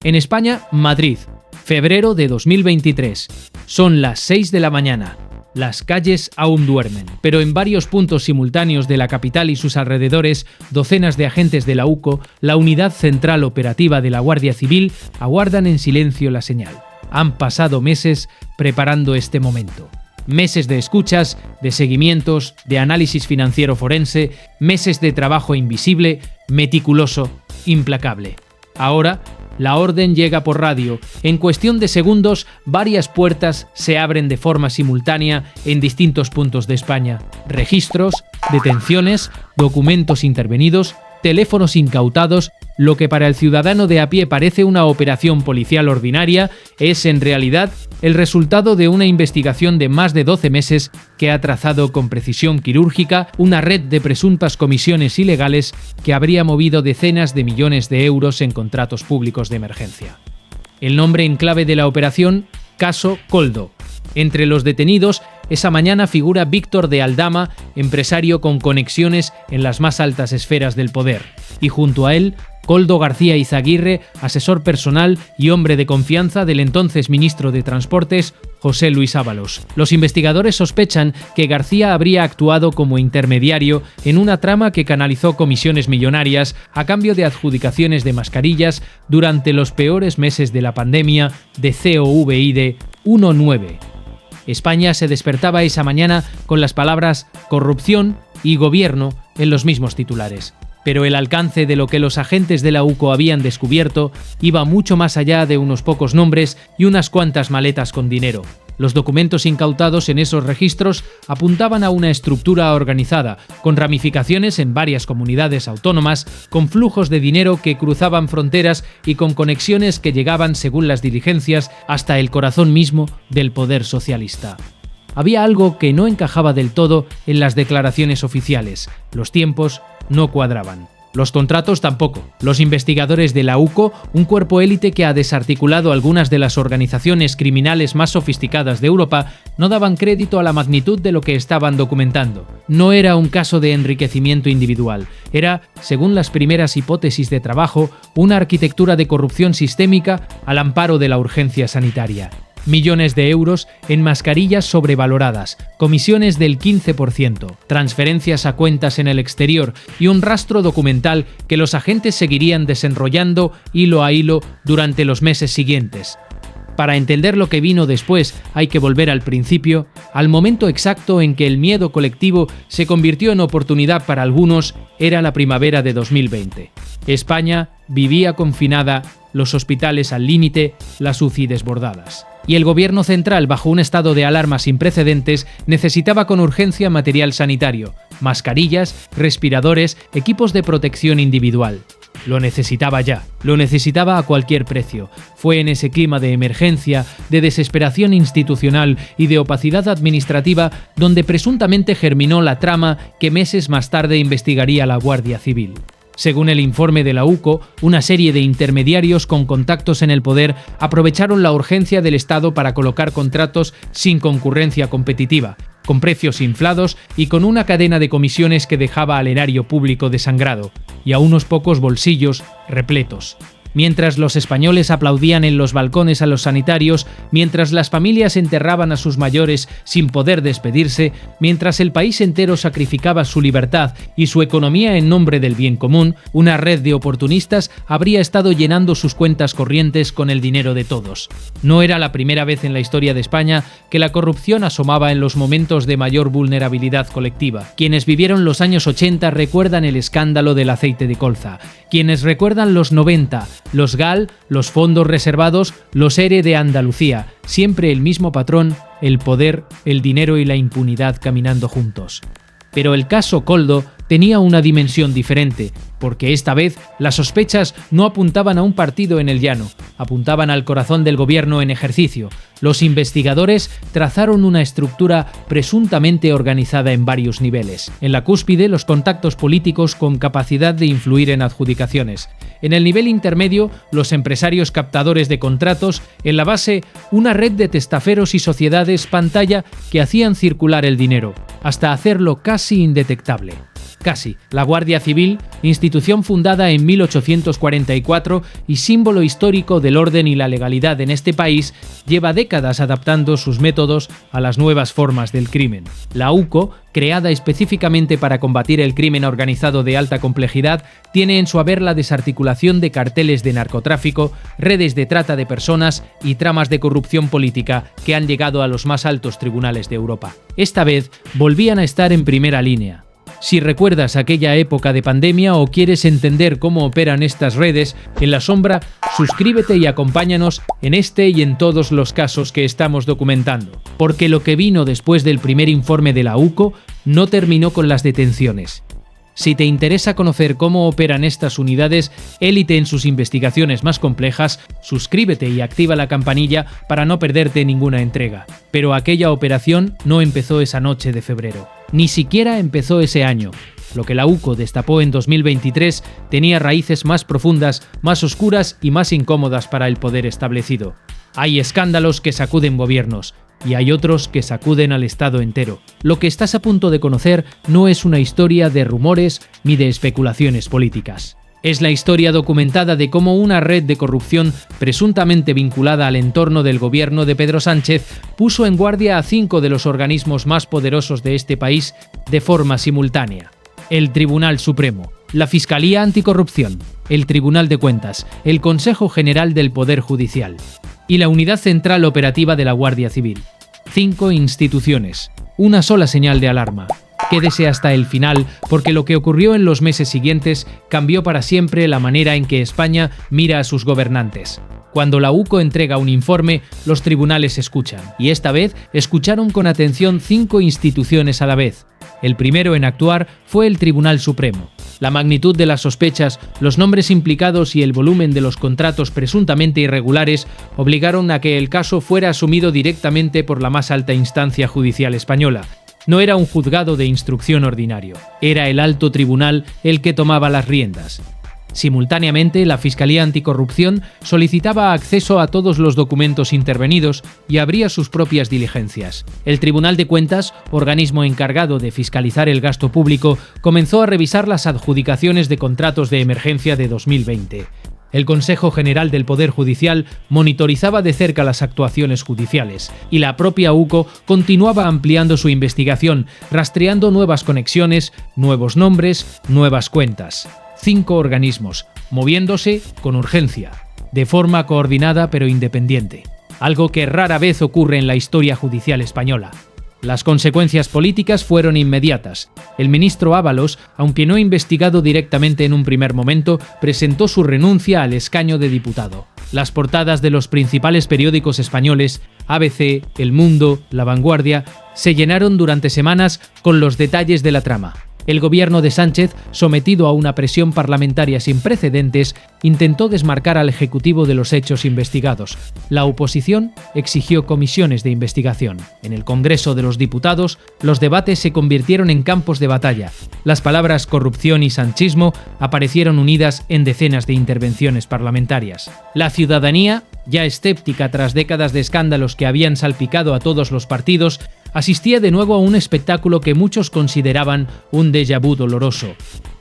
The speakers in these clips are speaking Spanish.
En España, Madrid, febrero de 2023. Son las 6 de la mañana. Las calles aún duermen, pero en varios puntos simultáneos de la capital y sus alrededores, docenas de agentes de la UCO, la Unidad Central Operativa de la Guardia Civil, aguardan en silencio la señal. Han pasado meses preparando este momento. Meses de escuchas, de seguimientos, de análisis financiero forense, meses de trabajo invisible, meticuloso, implacable. Ahora, la orden llega por radio. En cuestión de segundos, varias puertas se abren de forma simultánea en distintos puntos de España. Registros, detenciones, documentos intervenidos, teléfonos incautados. Lo que para el ciudadano de a pie parece una operación policial ordinaria es, en realidad, el resultado de una investigación de más de 12 meses que ha trazado con precisión quirúrgica una red de presuntas comisiones ilegales que habría movido decenas de millones de euros en contratos públicos de emergencia. El nombre en clave de la operación: Caso Koldo. Entre los detenidos, esa mañana figura Víctor de Aldama, empresario con conexiones en las más altas esferas del poder, y junto a él, Koldo García Izaguirre, asesor personal y hombre de confianza del entonces ministro de Transportes, José Luis Ábalos. Los investigadores sospechan que García habría actuado como intermediario en una trama que canalizó comisiones millonarias a cambio de adjudicaciones de mascarillas durante los peores meses de la pandemia de COVID 19. España se despertaba esa mañana con las palabras corrupción y gobierno en los mismos titulares. Pero el alcance de lo que los agentes de la UCO habían descubierto iba mucho más allá de unos pocos nombres y unas cuantas maletas con dinero. Los documentos incautados en esos registros apuntaban a una estructura organizada, con ramificaciones en varias comunidades autónomas, con flujos de dinero que cruzaban fronteras y con conexiones que llegaban, según las diligencias, hasta el corazón mismo del poder socialista. Había algo que no encajaba del todo en las declaraciones oficiales. Los tiempos no cuadraban. Los contratos tampoco. Los investigadores de la UCO, un cuerpo élite que ha desarticulado algunas de las organizaciones criminales más sofisticadas de Europa, no daban crédito a la magnitud de lo que estaban documentando. No era un caso de enriquecimiento individual. Era, según las primeras hipótesis de trabajo, una arquitectura de corrupción sistémica al amparo de la urgencia sanitaria. Millones de euros en mascarillas sobrevaloradas, comisiones del 15%, transferencias a cuentas en el exterior y un rastro documental que los agentes seguirían desenrollando hilo a hilo durante los meses siguientes. Para entender lo que vino después hay que volver al principio, al momento exacto en que el miedo colectivo se convirtió en oportunidad para algunos. Era la primavera de 2020. España vivía confinada, los hospitales al límite, las UCI desbordadas. Y el gobierno central, bajo un estado de alarma sin precedentes, necesitaba con urgencia material sanitario, mascarillas, respiradores, equipos de protección individual. Lo necesitaba ya, lo necesitaba a cualquier precio. Fue en ese clima de emergencia, de desesperación institucional y de opacidad administrativa donde presuntamente germinó la trama que meses más tarde investigaría la Guardia Civil. Según el informe de la UCO, una serie de intermediarios con contactos en el poder aprovecharon la urgencia del Estado para colocar contratos sin concurrencia competitiva, con precios inflados y con una cadena de comisiones que dejaba al erario público desangrado y a unos pocos bolsillos repletos. Mientras los españoles aplaudían en los balcones a los sanitarios, mientras las familias enterraban a sus mayores sin poder despedirse, mientras el país entero sacrificaba su libertad y su economía en nombre del bien común, una red de oportunistas habría estado llenando sus cuentas corrientes con el dinero de todos. No era la primera vez en la historia de España que la corrupción asomaba en los momentos de mayor vulnerabilidad colectiva. Quienes vivieron los años 80 recuerdan el escándalo del aceite de colza. Quienes recuerdan los 90, los GAL, los fondos reservados, los ERE de Andalucía, siempre el mismo patrón, el poder, el dinero y la impunidad caminando juntos. Pero el caso Koldo tenía una dimensión diferente, porque esta vez las sospechas no apuntaban a un partido en el llano, apuntaban al corazón del gobierno en ejercicio. Los investigadores trazaron una estructura presuntamente organizada en varios niveles. En la cúspide, los contactos políticos con capacidad de influir en adjudicaciones. En el nivel intermedio, los empresarios captadores de contratos. En la base, una red de testaferos y sociedades pantalla que hacían circular el dinero, hasta hacerlo casi indetectable. casi. La Guardia Civil, institución fundada en 1844 y símbolo histórico del orden y la legalidad en este país, lleva décadas adaptando sus métodos a las nuevas formas del crimen. La UCO, creada específicamente para combatir el crimen organizado de alta complejidad, tiene en su haber la desarticulación de carteles de narcotráfico, redes de trata de personas y tramas de corrupción política que han llegado a los más altos tribunales de Europa. Esta vez volvían a estar en primera línea. Si recuerdas aquella época de pandemia o quieres entender cómo operan estas redes, en la sombra, suscríbete y acompáñanos en este y en todos los casos que estamos documentando. Porque lo que vino después del primer informe de la UCO no terminó con las detenciones. Si te interesa conocer cómo operan estas unidades élite en sus investigaciones más complejas, suscríbete y activa la campanilla para no perderte ninguna entrega. Pero aquella operación no empezó esa noche de febrero. Ni siquiera empezó ese año. Lo que la UCO destapó en 2023 tenía raíces más profundas, más oscuras y más incómodas para el poder establecido. Hay escándalos que sacuden gobiernos, y hay otros que sacuden al Estado entero. Lo que estás a punto de conocer no es una historia de rumores ni de especulaciones políticas. Es la historia documentada de cómo una red de corrupción presuntamente vinculada al entorno del gobierno de Pedro Sánchez puso en guardia a 5 de los organismos más poderosos de este país de forma simultánea. El Tribunal Supremo, la Fiscalía Anticorrupción, el Tribunal de Cuentas, el Consejo General del Poder Judicial y la Unidad Central Operativa de la Guardia Civil. 5 instituciones, una sola señal de alarma. Quédese hasta el final, porque lo que ocurrió en los meses siguientes cambió para siempre la manera en que España mira a sus gobernantes. Cuando la UCO entrega un informe, los tribunales escuchan, y esta vez escucharon con atención 5 instituciones a la vez. El primero en actuar fue el Tribunal Supremo. La magnitud de las sospechas, los nombres implicados y el volumen de los contratos presuntamente irregulares obligaron a que el caso fuera asumido directamente por la más alta instancia judicial española. No era un juzgado de instrucción ordinario, era el alto tribunal el que tomaba las riendas. Simultáneamente, la Fiscalía Anticorrupción solicitaba acceso a todos los documentos intervenidos y abría sus propias diligencias. El Tribunal de Cuentas, organismo encargado de fiscalizar el gasto público, comenzó a revisar las adjudicaciones de contratos de emergencia de 2020. El Consejo General del Poder Judicial monitorizaba de cerca las actuaciones judiciales y la propia UCO continuaba ampliando su investigación, rastreando nuevas conexiones, nuevos nombres, nuevas cuentas. 5 organismos, moviéndose con urgencia, de forma coordinada pero independiente, algo que rara vez ocurre en la historia judicial española. Las consecuencias políticas fueron inmediatas. El ministro Ábalos, aunque no investigado directamente en un primer momento, presentó su renuncia al escaño de diputado. Las portadas de los principales periódicos españoles, ABC, El Mundo, La Vanguardia, se llenaron durante semanas con los detalles de la trama. El gobierno de Sánchez, sometido a una presión parlamentaria sin precedentes, intentó desmarcar al Ejecutivo de los hechos investigados. La oposición exigió comisiones de investigación. En el Congreso de los Diputados, los debates se convirtieron en campos de batalla. Las palabras corrupción y sanchismo aparecieron unidas en decenas de intervenciones parlamentarias. La ciudadanía, ya escéptica tras décadas de escándalos que habían salpicado a todos los partidos, asistía de nuevo a un espectáculo que muchos consideraban un déjà vu doloroso.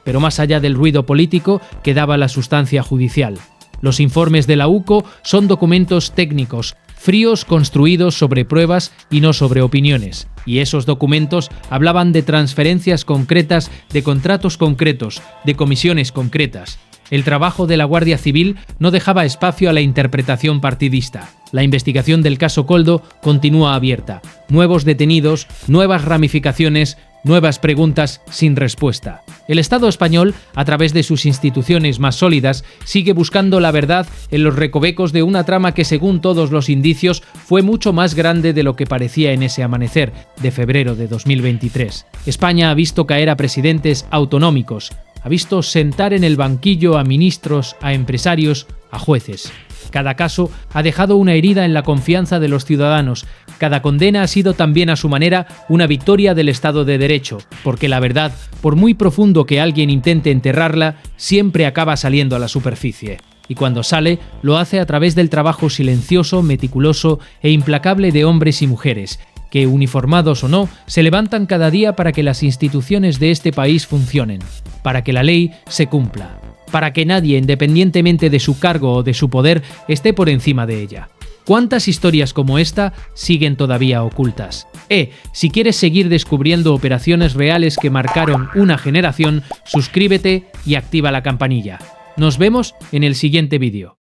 Pero más allá del ruido político quedaba la sustancia judicial. Los informes de la UCO son documentos técnicos, fríos, construidos sobre pruebas y no sobre opiniones. Y esos documentos hablaban de transferencias concretas, de contratos concretos, de comisiones concretas. El trabajo de la Guardia Civil no dejaba espacio a la interpretación partidista. La investigación del caso Koldo continúa abierta. Nuevos detenidos, nuevas ramificaciones, nuevas preguntas sin respuesta. El Estado español, a través de sus instituciones más sólidas, sigue buscando la verdad en los recovecos de una trama que, según todos los indicios, fue mucho más grande de lo que parecía en ese amanecer de febrero de 2023. España ha visto caer a presidentes autonómicos, ha visto sentar en el banquillo a ministros, a empresarios, a jueces. Cada caso ha dejado una herida en la confianza de los ciudadanos. Cada condena ha sido también a su manera una victoria del Estado de Derecho, porque la verdad, por muy profundo que alguien intente enterrarla, siempre acaba saliendo a la superficie. Y cuando sale, lo hace a través del trabajo silencioso, meticuloso e implacable de hombres y mujeres, que, uniformados o no, se levantan cada día para que las instituciones de este país funcionen, para que la ley se cumpla, para que nadie, independientemente de su cargo o de su poder, esté por encima de ella. ¿Cuántas historias como esta siguen todavía ocultas? Si quieres seguir descubriendo operaciones reales que marcaron una generación, suscríbete y activa la campanilla. Nos vemos en el siguiente vídeo.